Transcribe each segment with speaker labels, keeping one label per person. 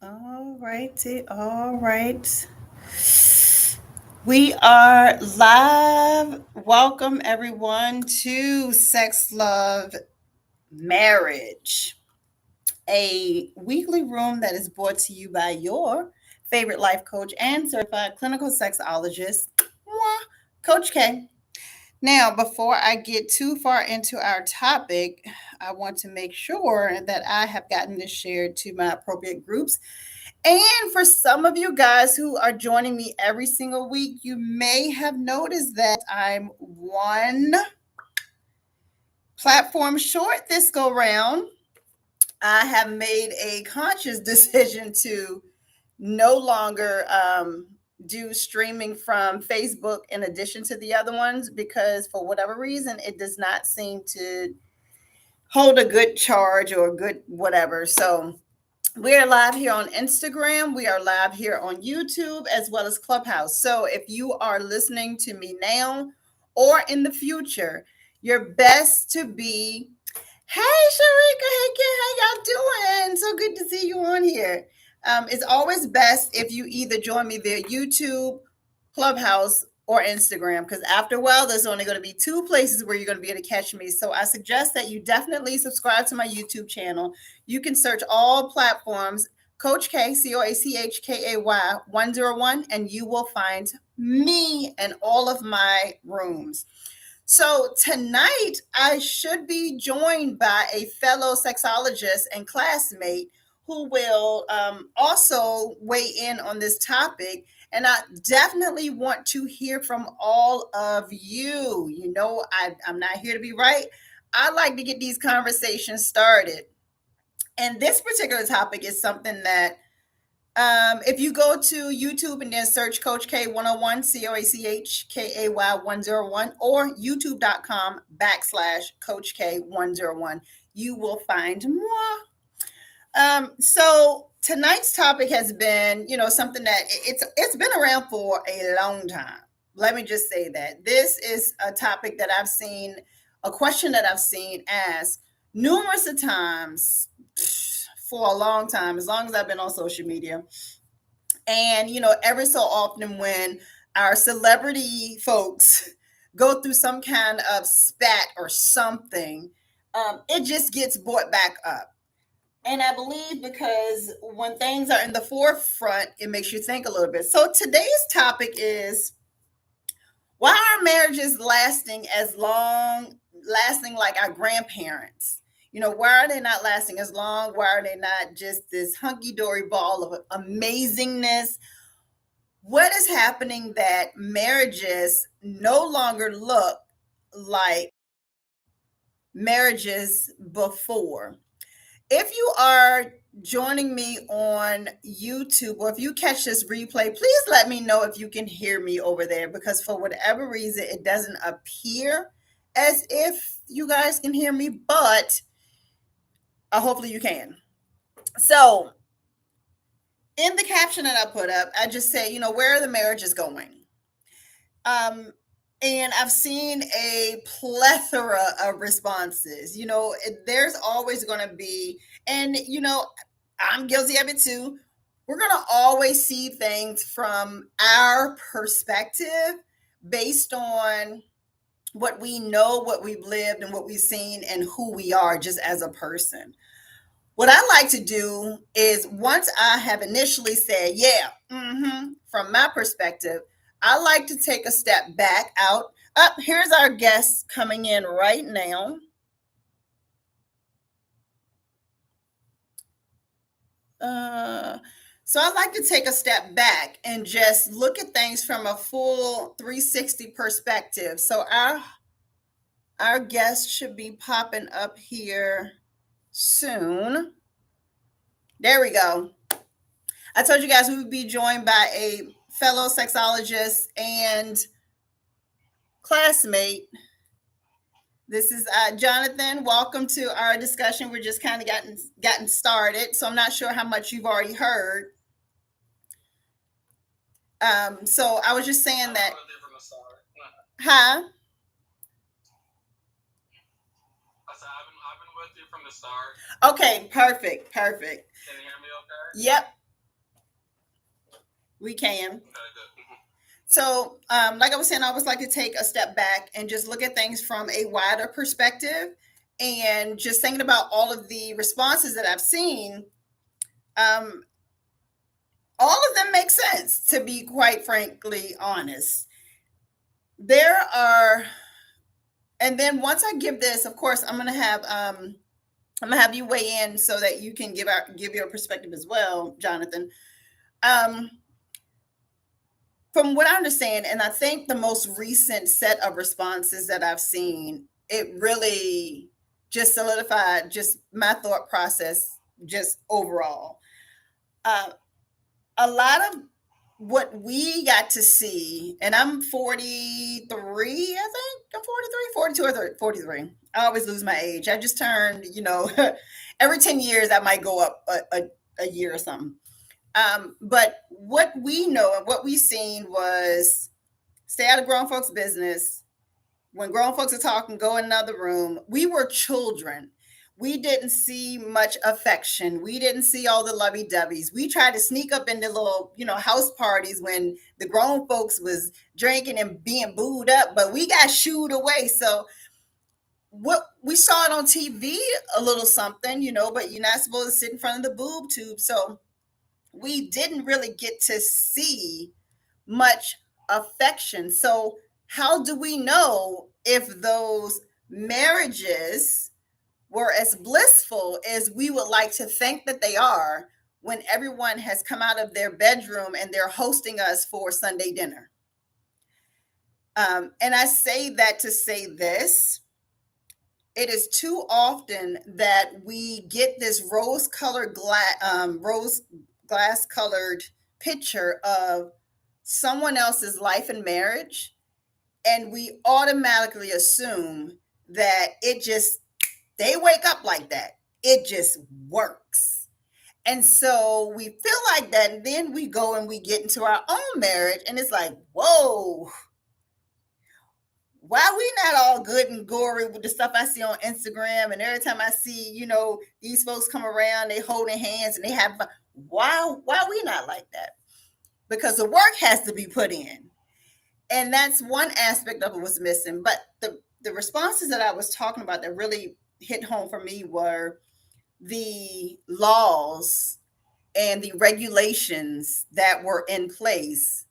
Speaker 1: All righty, all right. We are live. Welcome everyone to Sex, Love, Marriage, a weekly room that is brought to you by your favorite life coach and certified clinical sexologist, Coach K. Now, before I get too far into our topic, I want to make sure that I have gotten this shared to my appropriate groups. And for some of you guys who are joining me every single week, you may have noticed that I'm one platform short this go round. I have made a conscious decision to no longer do streaming from Facebook in addition to the other ones because for whatever reason, it does not seem to hold a good charge or a good whatever. So we are live here on Instagram. We are live here on YouTube as well as Clubhouse. So if you are listening to me now or in the future, you're best to be. Hey, Sharika. Hey, kid. How y'all doing? So good to see you on here. It's always best if you either join me via YouTube, Clubhouse, or Instagram because after a while, there's only going to be two places where you're going to be able to catch me. So I suggest that you definitely subscribe to my YouTube channel. You can search all platforms, Coach K, COACHKAY 101, and you will find me and all of my rooms. So tonight, I should be joined by a fellow sexologist and classmate who will also weigh in on this topic. And I definitely want to hear from all of you. You know, I'm not here to be right. I like to get these conversations started. And this particular topic is something that if you go to YouTube and then search Coach K 101, COACHKAY 101, or youtube.com/Coach K 101, you will find more. So tonight's topic has been, something that it's been around for a long time. Let me just say that this is a topic that I've seen, a question that I've seen asked numerous of times for a long time, as long as I've been on social media. And, every so often when our celebrity folks go through some kind of spat or something, it just gets brought back up. And I believe because when things are in the forefront, it makes you think a little bit. So today's topic is why are marriages lasting like our grandparents? Why are they not lasting as long? Why are they not just this hunky dory ball of amazingness? What is happening that marriages no longer look like marriages before? If you are joining me on YouTube or if you catch this replay, please let me know if you can hear me over there because for whatever reason, it doesn't appear as if you guys can hear me, but hopefully you can. So, in the caption that I put up, I just say, where are the marriages going? Um, and I've seen a plethora of responses. There's always going to be, and I'm guilty of it too. We're going to always see things from our perspective based on what we know, what we've lived, and what we've seen, and who we are just as a person. What I like to do is once I have initially said, yeah, from my perspective, I like to take a step back out. Up here's our guest coming in right now. So I like to take a step back and just look at things from a full 360 perspective. So our guest should be popping up here soon. There we go. I told you guys we would be joined by a fellow sexologist and classmate. This is Jonathan. Welcome to our discussion. We're just kind of gotten started, so I'm not sure how much you've already heard. So I was just saying that. Huh? I've been with you from the start. Okay, perfect. Can you hear me okay? Yep. We can.
Speaker 2: Okay, good.
Speaker 1: So, like I was saying, I always like to take a step back and just look at things from a wider perspective. And just thinking about all of the responses that I've seen, um, all of them make sense, to be quite frankly honest. There are, and then once I give this, of course, I'm gonna have you weigh in so that you can give your perspective as well, Jonathan. Um, from what I understand, and I think the most recent set of responses that I've seen, it really just solidified just my thought process, just overall. Uh, a lot of what we got to see, and I'm 43, I think I'm 43, 42 or 30, 43. I always lose my age. I just turned, every 10 years I might go up a year or something. But what we know and what we seen was stay out of grown folks' business. When grown folks are talking, go in another room. We were children. We didn't see much affection. We didn't see all the lovey dovey's. We tried to sneak up into little, house parties when the grown folks was drinking and being booed up, but we got shooed away. So what we saw it on TV, a little something, but you're not supposed to sit in front of the boob tube. So we didn't really get to see much affection. So, how do we know if those marriages were as blissful as we would like to think that they are when everyone has come out of their bedroom and they're hosting us for Sunday dinner? And I say that to say this: it is too often that we get this rose glass colored picture of someone else's life and marriage, and we automatically assume that they wake up like that. It just works. And so we feel like that, and then we go and we get into our own marriage, and it's like, whoa, why we not all good and gory with the stuff I see on Instagram? And every time I see, these folks come around, they holding hands and they have fun. Why we not like that? Because the work has to be put in. And that's one aspect of it was missing. But the responses that I was talking about that really hit home for me were the laws and the regulations that were in place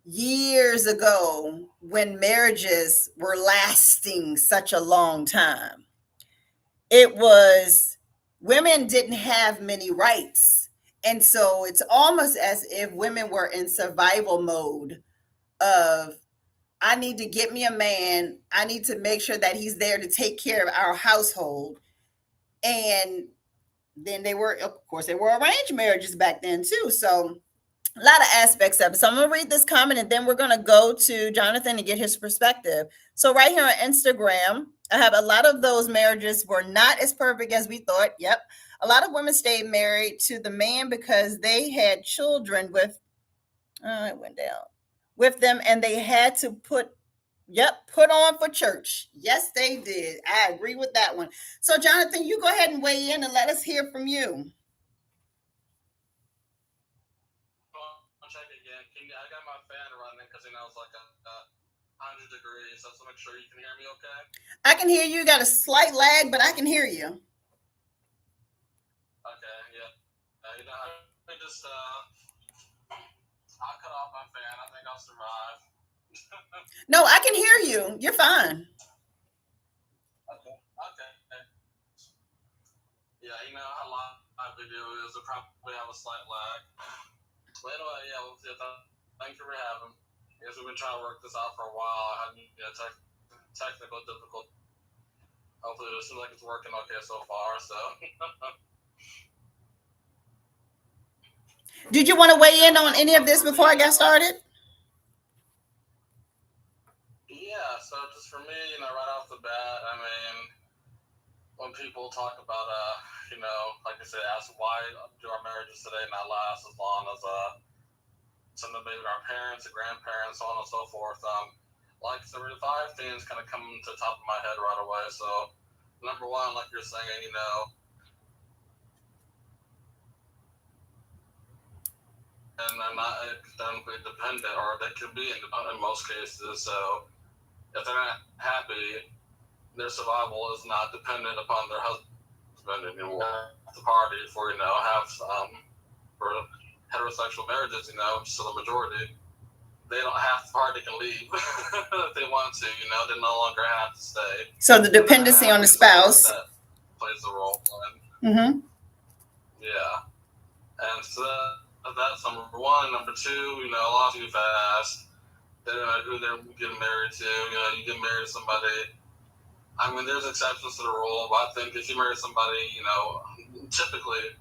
Speaker 1: years ago when marriages were lasting such a long time. It was women didn't have many rights. And so it's almost as if women were in survival mode of, I need to get me a man. I need to make sure that he's there to take care of our household. And then of course, they were arranged marriages back then too. So a lot of aspects of it. So I'm going to read this comment and then we're going to go to Jonathan and get his perspective. So right here on Instagram, I have a lot of those marriages were not as perfect as we thought. Yep. A lot of women stayed married to the man because they had children it went down, with them, and they had to put on for church. Yes, they did. I agree with that one. So Jonathan, you go ahead and weigh in and let us hear from you.
Speaker 2: I'll check again. I got my fan running because it's like a 100 degrees. So make sure you can hear me okay.
Speaker 1: I can hear you. Got a slight lag, but I can hear you.
Speaker 2: Okay, yeah. I just I'll cut off my fan. I think I'll survive.
Speaker 1: No, I can hear you. You're fine.
Speaker 2: Okay. Yeah, how live video is. It'll probably have a slight lag. But anyway, thank you for having me. I guess we've been trying to work this out for a while. I had technical difficulty. Hopefully it seems like it's working okay so far. So.
Speaker 1: Did you want to weigh in on any of this before I got started?
Speaker 2: Yeah, so just for me, right off the bat, when people talk about, like I said, ask why do our marriages today not last as long as some of maybe our parents, or grandparents, so on and so forth. Like I said, 5 things kind of come to the top of my head right away. So, number one, like you're saying, and they're not economically dependent, or they can be independent in most cases. So if they're not happy, their survival is not dependent upon their husband anymore. The party for have for heterosexual marriages, so the majority, they don't have to party, can leave if they want to. They no longer have to stay.
Speaker 1: So the dependency on the spouse
Speaker 2: that plays a role.
Speaker 1: Mm-hmm.
Speaker 2: Yeah, and so that's number one. Number two, a lot of people ask, they don't know who they're getting married to. You get married to somebody. I mean, there's exceptions to the rule, but I think if you marry somebody, typically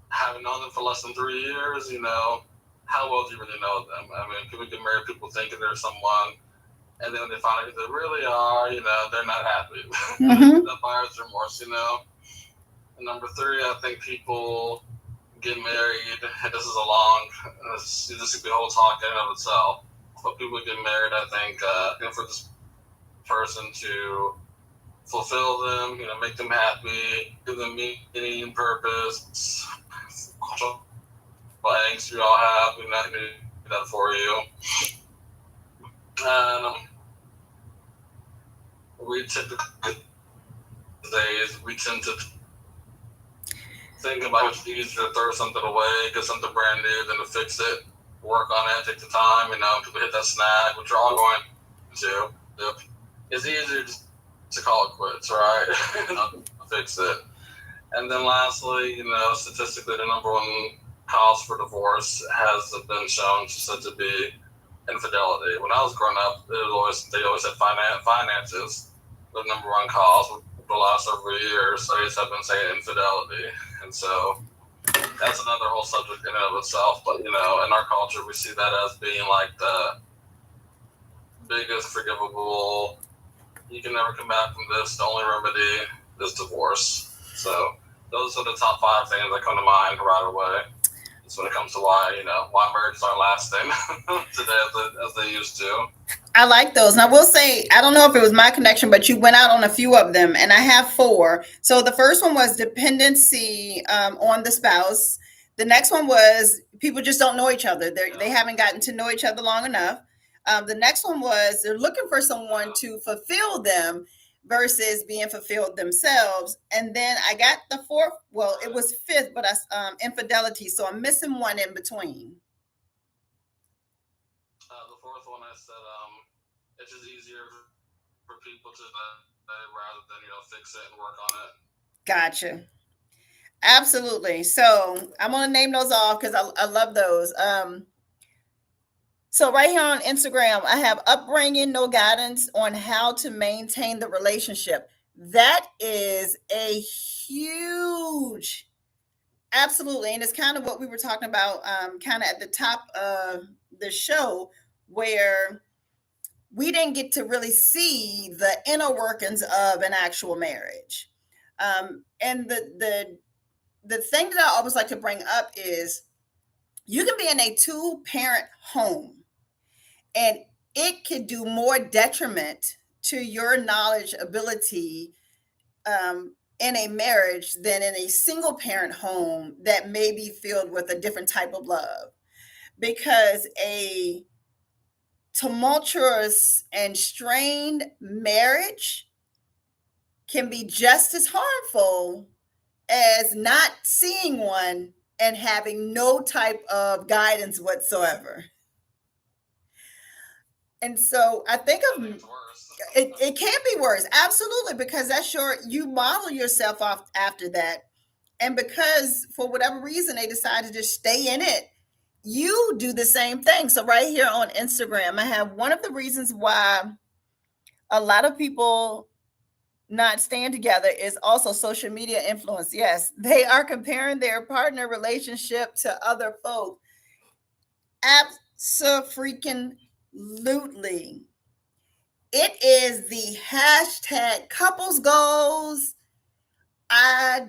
Speaker 2: having known them for less than 3 years, how well do you really know them? I mean, people get married, people thinking they're someone, and then when they find out who they really are, they're not happy.
Speaker 1: Mm-hmm.
Speaker 2: That buyer's remorse, And number three, I think people get married, and this is a long, this could be a whole talk in and of itself, but people get married, I think, for this person to fulfill them, make them happy, give them meaning and purpose. Angst we all have, we're not going to do that for you. And we typically, these days, we tend to think about it's easier to throw something away, get something brand new, than to fix it, work on it, take the time, people hit that snag, which we're all going to. It's easier to call it quits, right? Fix it. And then lastly, statistically, the number one cause for divorce has been shown to be infidelity. When I was growing up, they always said finances the number one cause. For the last several years, studies have been saying infidelity, and so that's another whole subject in and of itself. But in our culture, we see that as being like the biggest forgivable. You can never come back from this. The only remedy is divorce. So those are the top 5 things that come to mind right away. It's when it comes to why marriages aren't lasting today as they used to.
Speaker 1: I like those. And I will say, I don't know if it was my connection, but you went out on a few of them, and I have 4. So the first one was dependency on the spouse. The next one was people just don't know each other. They haven't gotten to know each other long enough. The next one was they're looking for someone to fulfill them versus being fulfilled themselves. And then I got the 4th. Well, it was 5th, but infidelity. So I'm missing one in between.
Speaker 2: The 4th one, I said, it's just easier for people to rather than fix it and work on it.
Speaker 1: Gotcha. Absolutely. So I'm gonna name those off because I love those. So right here on Instagram, I have upbringing, no guidance on how to maintain the relationship. That is a huge, absolutely. And it's kind of what we were talking about kind of at the top of the show, where we didn't get to really see the inner workings of an actual marriage. And the thing that I always like to bring up is you can be in a 2-parent home, and it could do more detriment to your knowledge ability in a marriage than in a single parent home that may be filled with a different type of love. Because a tumultuous and strained marriage can be just as harmful as not seeing one and having no type of guidance whatsoever. And so I think of it can be worse. Absolutely. Because that's you model yourself off after that. And because for whatever reason they decide to just stay in it, you do the same thing. So right here on Instagram, I have one of the reasons why a lot of people not staying together is also social media influence. Yes, they are comparing their partner relationship to other folk. Abso-freaking-lutely. It is the hashtag couples goals. I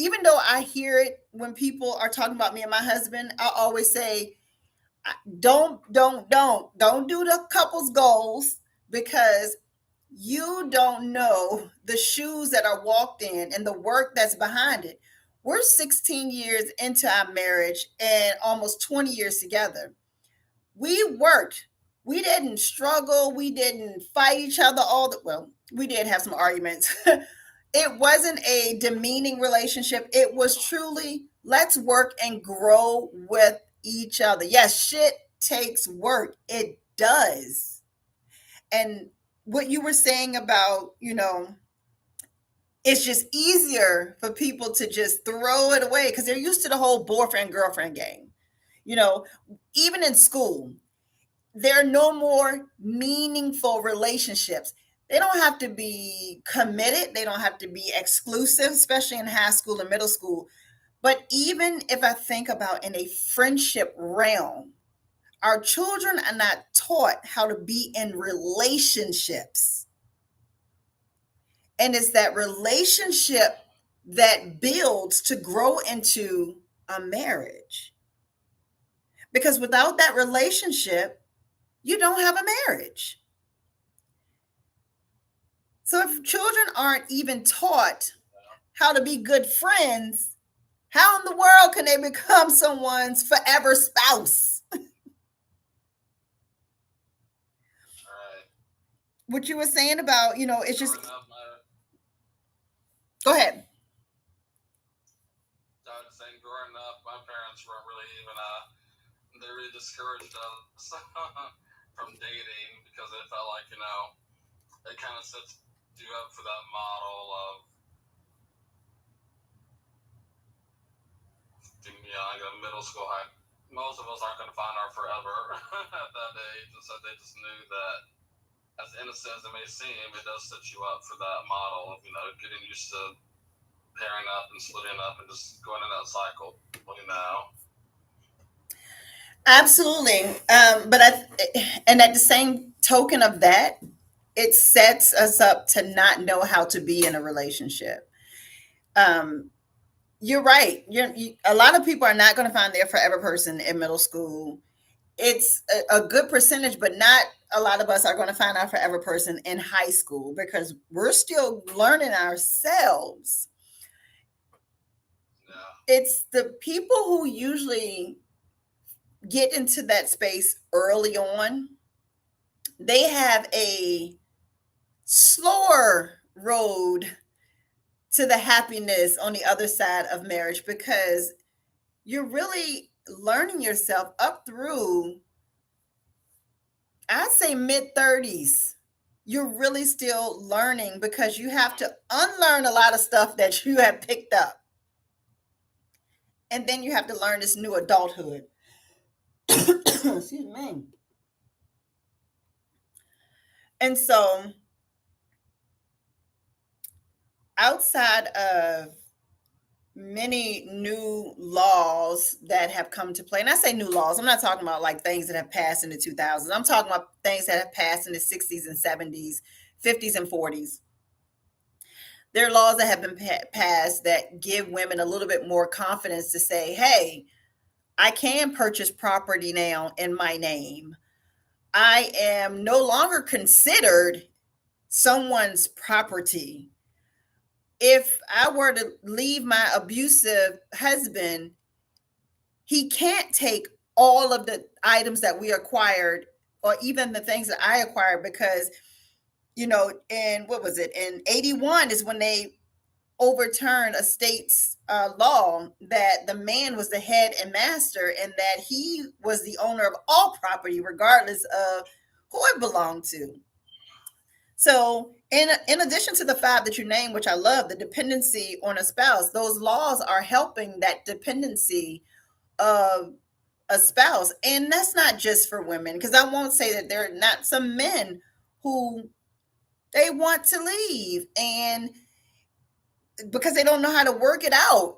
Speaker 1: even though I hear it when people are talking about me and my husband, I always say, don't do the couples goals, because you don't know the shoes that are walked in and the work that's behind it. We're 16 years into our marriage and almost 20 years together. We worked. We didn't struggle. We didn't fight each other all the well, we did have some arguments. It wasn't a demeaning relationship. It was truly let's work and grow with each other. Yes, shit takes work. It does. And what you were saying about, it's just easier for people to just throw it away because they're used to the whole boyfriend girlfriend game. You know, even in school, there are no more meaningful relationships. They don't have to be committed, they don't have to be exclusive, especially in high school and middle school. But even if I think about in a friendship realm, our children are not taught how to be in relationships. And it's that relationship that builds to grow into a marriage. Because without that relationship, you don't have a marriage. So if children aren't even taught how to be good friends, how in the world can they become someone's forever spouse?
Speaker 2: Right.
Speaker 1: What you were saying about, it's just
Speaker 2: Growing up,
Speaker 1: go ahead.
Speaker 2: I was saying, growing up, my parents weren't really even, they really discouraged us from dating because they felt like, it kind of sets you up for that model of, like a middle school high. Most of us aren't going to find our forever at that age, and so they just knew that, as innocent as it may seem, it does set you up for that model of, getting used to pairing up and splitting up and just going in that cycle,
Speaker 1: Absolutely. And at the same token of that, it sets us up to not know how to be in a relationship. Um, you're right. A lot of people are not going to find their forever person in middle school. It's a good percentage, but not a lot of us are going to find our forever person in high school because we're still learning ourselves.
Speaker 2: Yeah.
Speaker 1: It's the people who usually get into that space early on, they have a slower road to the happiness on the other side of marriage because you're really learning yourself up through, I'd say, mid 30s. You're really still learning because you have to unlearn a lot of stuff that you have picked up. And then you have to learn this new adulthood. Excuse me. And so, outside of many new laws that have come to play, and I say new laws, I'm not talking about like things that have passed in the 2000s. I'm talking about things that have passed in the 60s and 70s, 50s and 40s. There are laws that have been passed that give women a little bit more confidence to say, hey, I can purchase property now in my name. I am no longer considered someone's property. If I were to leave my abusive husband, he can't take all of the items that we acquired or even the things that I acquired because, in what was it? In 81 is when they overturned a state's law that the man was the head and master and that he was the owner of all property, regardless of who it belonged to. So, in addition to the five that you named, which I love, the dependency on a spouse, those laws are helping that dependency of a spouse. And that's not just for women, because I won't say that there are not some men who they want to leave and because they don't know how to work it out,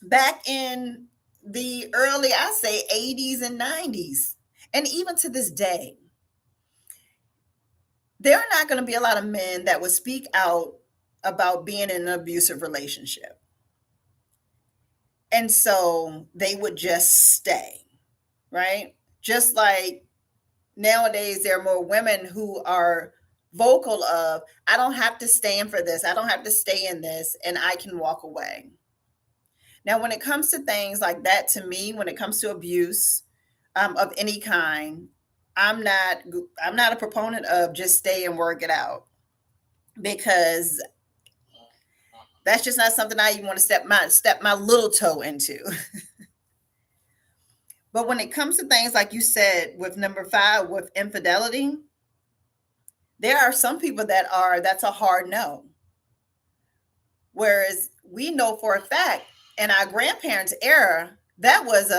Speaker 1: back in the early, I say 80s and 90s. And even to this day, there are not going to be a lot of men that would speak out about being in an abusive relationship. And so they would just stay, right? Just like nowadays, there are more women who are vocal of, I don't have to stand for this. I don't have to stay in this and I can walk away. Now, when it comes to things like that, to me, when it comes to abuse of any kind, I'm not I'm not a proponent of just stay and work it out, because that's just not something I even want to step my little toe into. But when it comes to things like you said with number 5 with infidelity, there are some people that's a hard no. Whereas we know for a fact in our grandparents' era, that was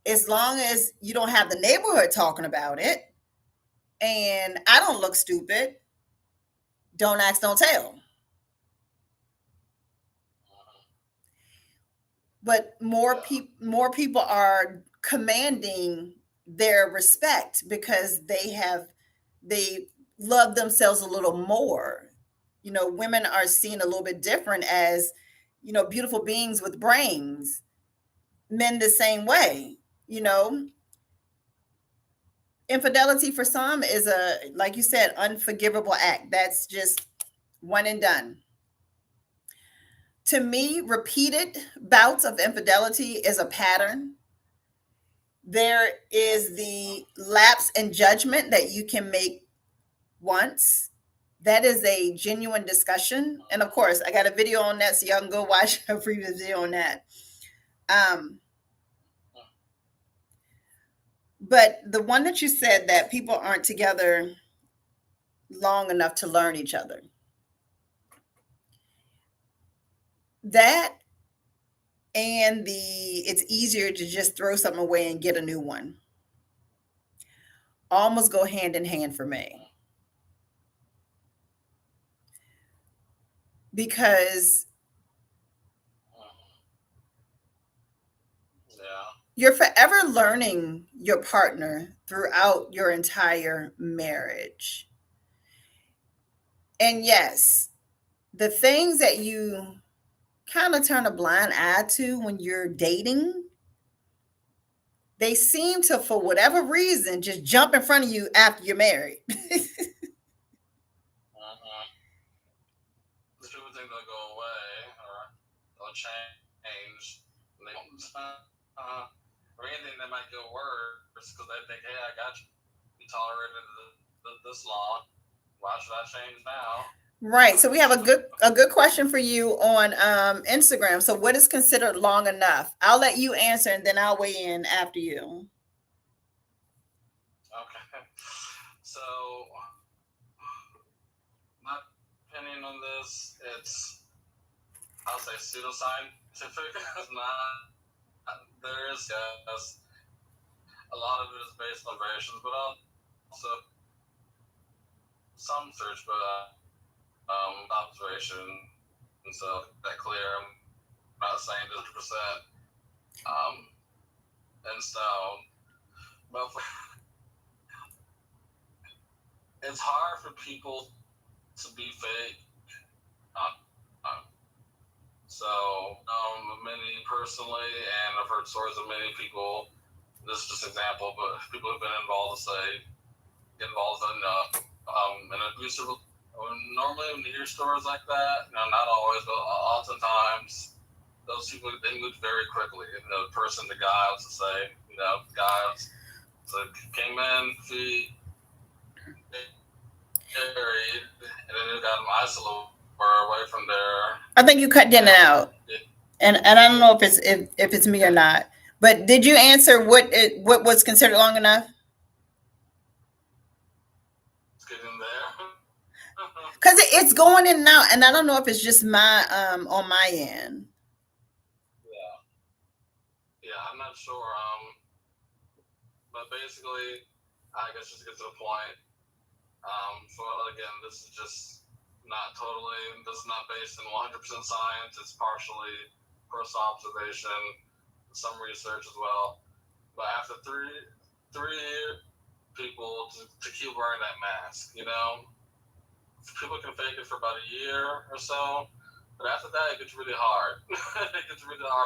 Speaker 1: as long as you don't have the neighborhood talking about it and I don't look stupid, don't ask, don't tell. But more people are commanding their respect because they love themselves a little more. You know, women are seen a little bit different as, beautiful beings with brains. Men the same way. You know, infidelity for some is like you said, unforgivable act. That's just one and done. To me, repeated bouts of infidelity is a pattern. There is the lapse in judgment that you can make once. That is a genuine discussion. And of course, I got a video on that, so y'all can go watch a previous video on that. But the one that you said, that people aren't together long enough to learn each other, that and it's easier to just throw something away and get a new one almost go hand in hand for me, because you're forever learning your partner throughout your entire marriage. And yes, the things that you kind of turn a blind eye to when you're dating, they seem to, for whatever reason, just jump in front of you after you're married.
Speaker 2: The people think they'll go away or they'll change. They don't, or anything that might get worse because they think, hey, I got you. You tolerated this long. Why should I change now?
Speaker 1: Right. So we have a good question for you on Instagram. So what is considered long enough? I'll let you answer and then I'll weigh in after you.
Speaker 2: Okay. So my opinion on this, I'll say pseudoscientific. It's not. There is, yes, a lot of it is based on variations, but also some search, but observation, and so that clear. I'm not saying 100% in stone, but it's hard for people to be fake. So many personally, and I've heard stories of many people. This is just an example, but people have been involved in an abusive. Normally, when you hear stories like that, not always, but oftentimes, those people, they move very quickly. The guy, let's just say, guys, so came in, he married, and then they got him isolated or away from there.
Speaker 1: I think you cut in and out, and I don't know if it's me or not. But did you answer what was considered long enough? Because it's going in and out, and I don't know if it's just my on my end.
Speaker 2: Yeah, I'm not sure. But basically, I guess just to get to the point. So again, this is just not totally. This is not based in 100% science. It's partially personal observation, some research as well. But after three people to keep wearing that mask, people can fake it for about a year or so, but after that, it gets really hard.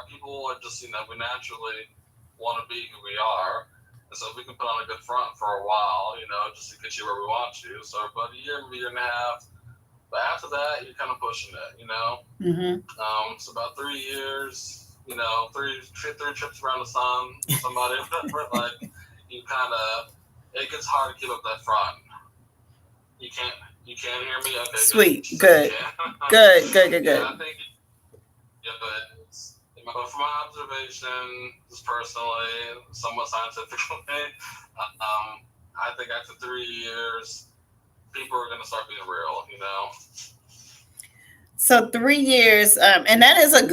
Speaker 2: People are just, we naturally want to be who we are. And so if we can put on a good front for a while, just to get you where we want you. So about a year, maybe a year and a half. But after that, you're kind of pushing it,
Speaker 1: Mm-hmm.
Speaker 2: So about 3 years, three trips around the sun with somebody, whatever, like you kind of, it gets hard to keep up that front. You can't hear me? Okay,
Speaker 1: Sweet,
Speaker 2: good.
Speaker 1: Good.
Speaker 2: Yeah, I think, yeah, but from my observation, just personally, somewhat scientifically, I think after 3 years, people are going to start being real,
Speaker 1: So 3 years, and that is a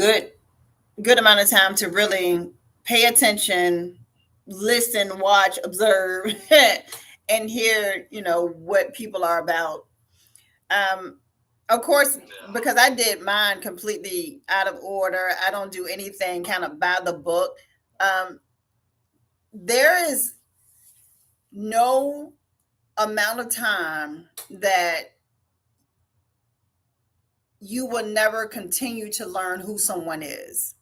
Speaker 1: good amount of time to really pay attention, listen, watch, observe, and hear, what people are about. Of course, because I did mine completely out of order. I don't do anything kind of by the book. There is no amount of time that you will never continue to learn who someone is.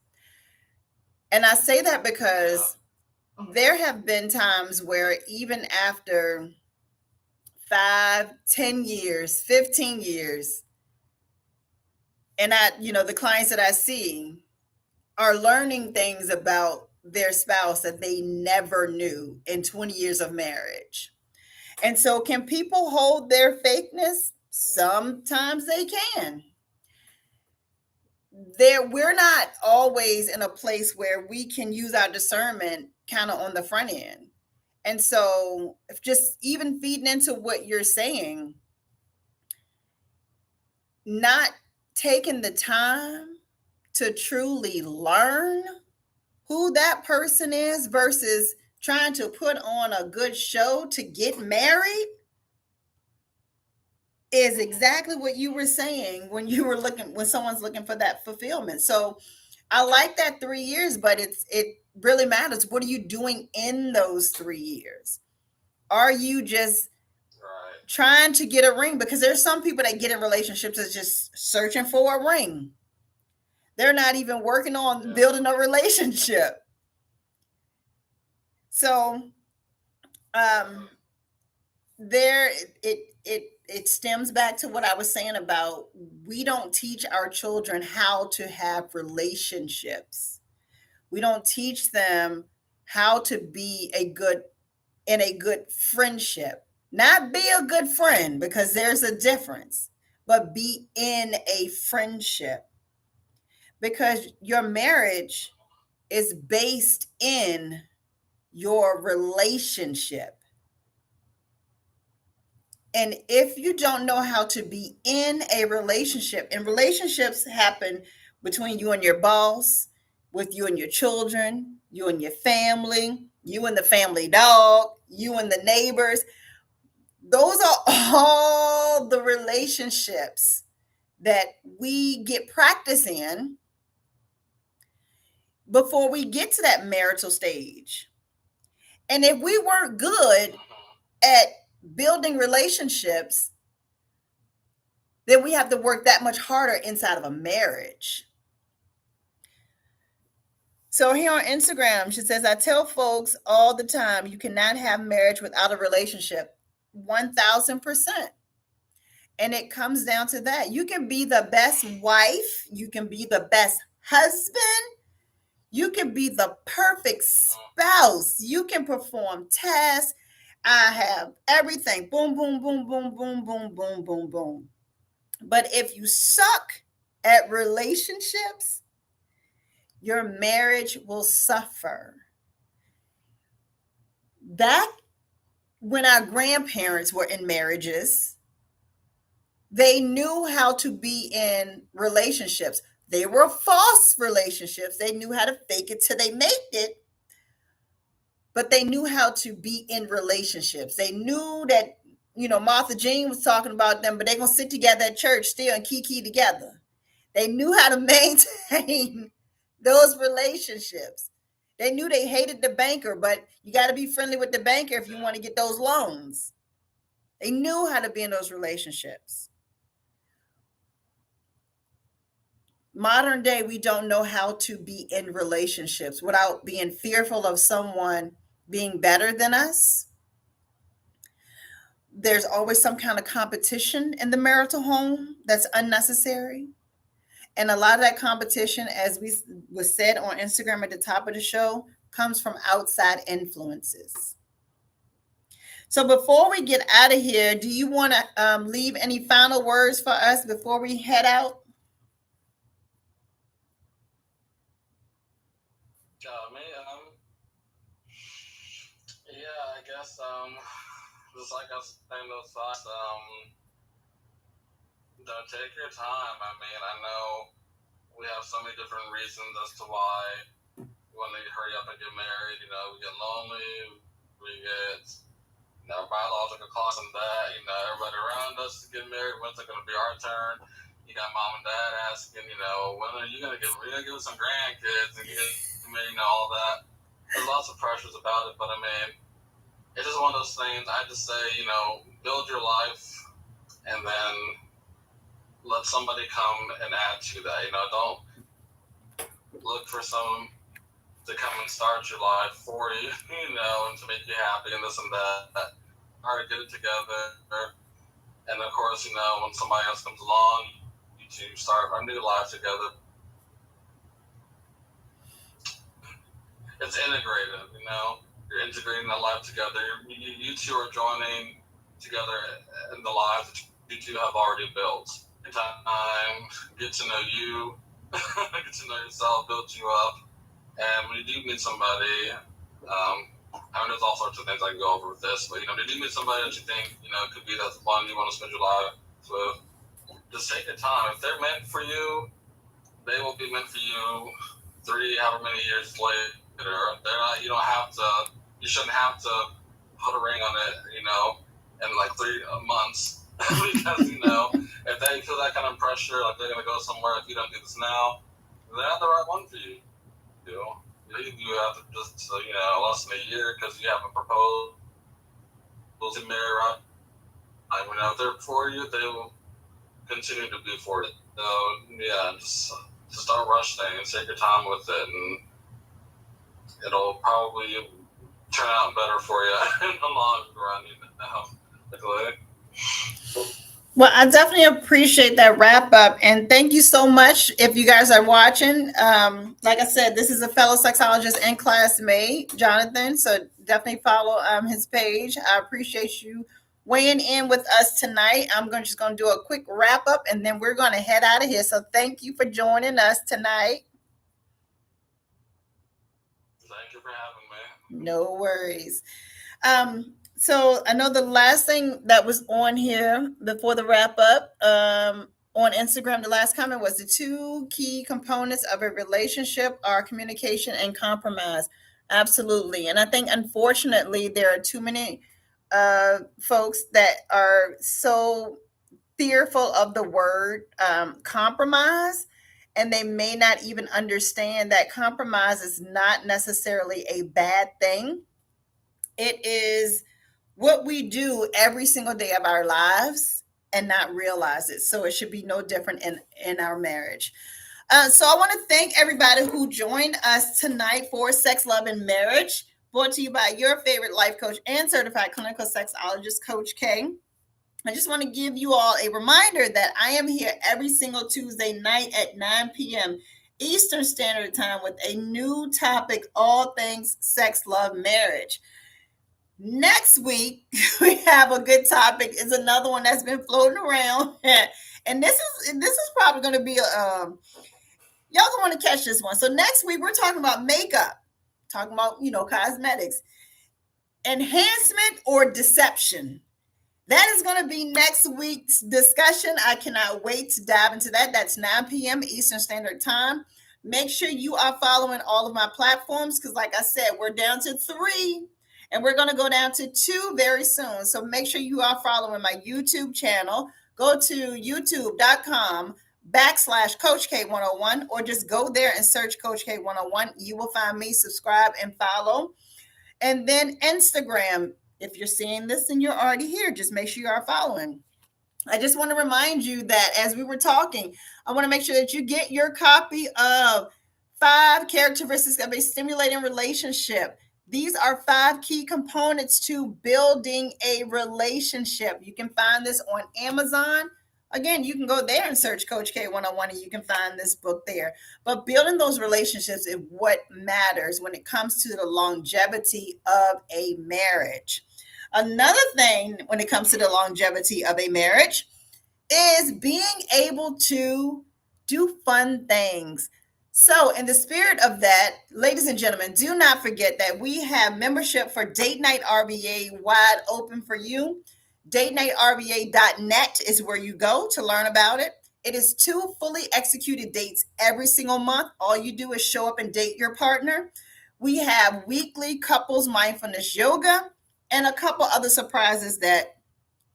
Speaker 1: And I say that because there have been times where even after 5, 10 years, 15 years, and the clients that I see are learning things about their spouse that they never knew in 20 years of marriage. And so, can people hold their fakeness? Sometimes they can. We're not always in a place where we can use our discernment kind of on the front end. And so, if just even feeding into what you're saying, not taking the time to truly learn who that person is versus trying to put on a good show to get married is exactly what you were saying when someone's looking for that fulfillment. So I like that 3 years, but it really matters. What are you doing in those 3 years? Are you just trying to get a ring? Because there's some people that get in relationships that's just searching for a ring. They're not even working on building a relationship. So there it stems back to what I was saying about we don't teach our children how to have relationships. We don't teach them how to be in a good friendship. Not be a good friend, because there's a difference, but be in a friendship. Because your marriage is based in your relationship. And if you don't know how to be in a relationship, and relationships happen between you and your boss, with you and your children, you and your family, you and the family dog, you and the neighbors. Those are all the relationships that we get practice in before we get to that marital stage. And if we weren't good at building relationships, then we have to work that much harder inside of a marriage. So here on Instagram, she says, I tell folks all the time, you cannot have marriage without a relationship. 1000%. And it comes down to that. You can be the best wife. You can be the best husband. You can be the perfect spouse. You can perform tasks. I have everything. Boom, boom, boom, boom, boom, boom, boom, boom, boom. But if you suck at relationships, your marriage will suffer. That when our grandparents were in marriages, they knew how to be in relationships. They were false relationships. They knew how to fake it till they made it. But they knew how to be in relationships. They knew that, Martha Jean was talking about them, but they're going to sit together at church still and kiki together. They knew how to maintain those relationships. They knew they hated the banker, but you got to be friendly with the banker if you want to get those loans. They knew how to be in those relationships. Modern day, we don't know how to be in relationships without being fearful of someone being better than us. There's always some kind of competition in the marital home that's unnecessary. And a lot of that competition, as we was said on Instagram at the top of the show, comes from outside influences. So before we get out of here, do you want to leave any final words for us before we head out?
Speaker 2: Me, yeah, I guess, just like I was saying those thoughts, don't take your time. I mean, I know we have so many different reasons as to why we want to hurry up and get married. You know, we get lonely, we get, you know, biological clocks and that, you know, everybody around us to get married. When's it going to be our turn? You got mom and dad asking, you know, when are you going to get, we're going to give us some grandkids and get married, you know, all that. There's lots of pressures about it, but I mean, it's just one of those things. I just say, you know, build your life and then let somebody come and add to that. You know, don't look for someone to come and start your life for you, you know, and to make you happy and this and that. All right, get it together. And of course, you know, when somebody else comes along, you two start a new life together. It's integrated, you know. You're integrating the life together. You two are joining together in the lives that you two have already built. Time, get to know you, get to know yourself, build you up. And when you do meet somebody, I mean, there's all sorts of things I can go over with this, but, you know, when you do meet somebody that you think, you know, could be that one you want to spend your life with, just take your time. If they're meant for you, they will be meant for you 3, however many years later. They're not, you don't have to, you shouldn't have to put a ring on it, you know, in like 3 months. Because, you know, if they feel that kind of pressure, like they're going to go somewhere if you don't do this now, they're not the right one for you. You know, you have to just, you know, less than a year because you haven't proposed to marry right. You know, if they're for you, they will continue to be for it. So, yeah, just don't rush things. Take your time with it, and it'll probably turn out better for you in the long run, you know.
Speaker 1: Well, I definitely appreciate that wrap up. And thank you so much. If you guys are watching, like I said, this is a fellow sexologist and classmate, Jonathan. So definitely follow his page. I appreciate you weighing in with us tonight. I'm just going to do a quick wrap up and then we're going to head out of here. So thank you for joining us tonight.
Speaker 2: Thank you for having me.
Speaker 1: No worries. So I know the last thing that was on here before the wrap up on Instagram, the last comment was the 2 key components of a relationship are communication and compromise. Absolutely. And I think unfortunately there are too many folks that are so fearful of the word compromise, and they may not even understand that compromise is not necessarily a bad thing. It is what we do every single day of our lives and not realize it. So it should be no different in our marriage. So I want to thank everybody who joined us tonight for Sex, Love, and Marriage, brought to you by your favorite life coach and certified clinical sexologist, Coach K. I just want to give you all a reminder that I am here every single Tuesday night at 9 p.m. Eastern Standard Time with a new topic, all things sex, love, marriage. Next week, we have a good topic. It's another one that's been floating around. And this is probably going to be, y'all don't want to catch this one. So next week, we're talking about makeup, talking about, you know, cosmetics, enhancement or deception. That is going to be next week's discussion. I cannot wait to dive into that. That's 9 p.m. Eastern Standard Time. Make sure you are following all of my platforms because, like I said, we're down to 3. And we're going to go down to 2 very soon. So make sure you are following my YouTube channel. Go to youtube.com/Coach K101 or just go there and search Coach K101. You will find me, subscribe and follow. And then Instagram. If you're seeing this and you're already here, just make sure you are following. I just want to remind you that as we were talking, I want to make sure that you get your copy of 5 characteristics of a stimulating relationship. These are 5 key components to building a relationship. You can find this on Amazon. Again, you can go there and search Coach K 101 and you can find this book there. But building those relationships is what matters when it comes to the longevity of a marriage. Another thing when it comes to the longevity of a marriage is being able to do fun things. So, in the spirit of that, ladies and gentlemen, do not forget that we have membership for Date Night RBA wide open for you. DateNightRBA.net is where you go to learn about it. It is 2 fully executed dates every single month. All you do is show up and date your partner. We have weekly couples mindfulness yoga and a couple other surprises that,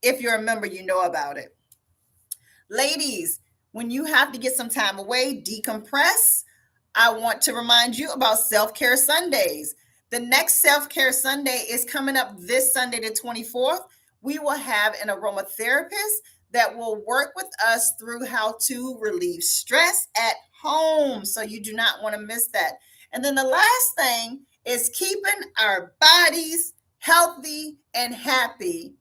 Speaker 1: if you're a member, you know about it. Ladies, when you have to get some time away, decompress, I want to remind you about Self Care Sundays. The next Self Care Sunday is coming up this Sunday, the 24th. We will have an aromatherapist that will work with us through how to relieve stress at home. So you do not want to miss that. And then the last thing is keeping our bodies healthy and happy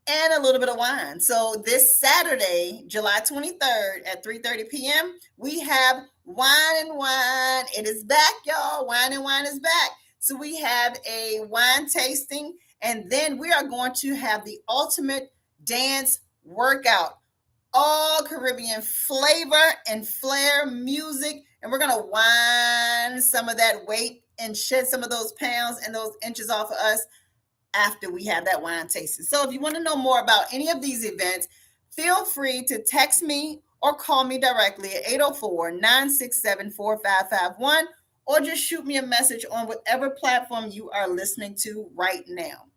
Speaker 1: and a little bit of wine. So this Saturday, July 23rd at 3:30 p.m., we have Wine and Wine. It is back, y'all. Wine and Wine is back. So we have a wine tasting, and then we are going to have the ultimate dance workout. All Caribbean flavor and flair music, and we're going to wine some of that weight and shed some of those pounds and those inches off of us after we have that wine tasting. So if you want to know more about any of these events, feel free to text me or call me directly at 804-967-4551, or just shoot me a message on whatever platform you are listening to right now.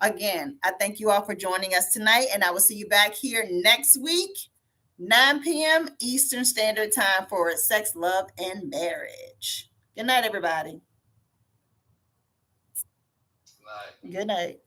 Speaker 1: Again, I thank you all for joining us tonight, and I will see you back here next week, 9 p.m. Eastern Standard Time for Sex, Love, and Marriage. Good night, everybody.
Speaker 2: Night.
Speaker 1: Good night.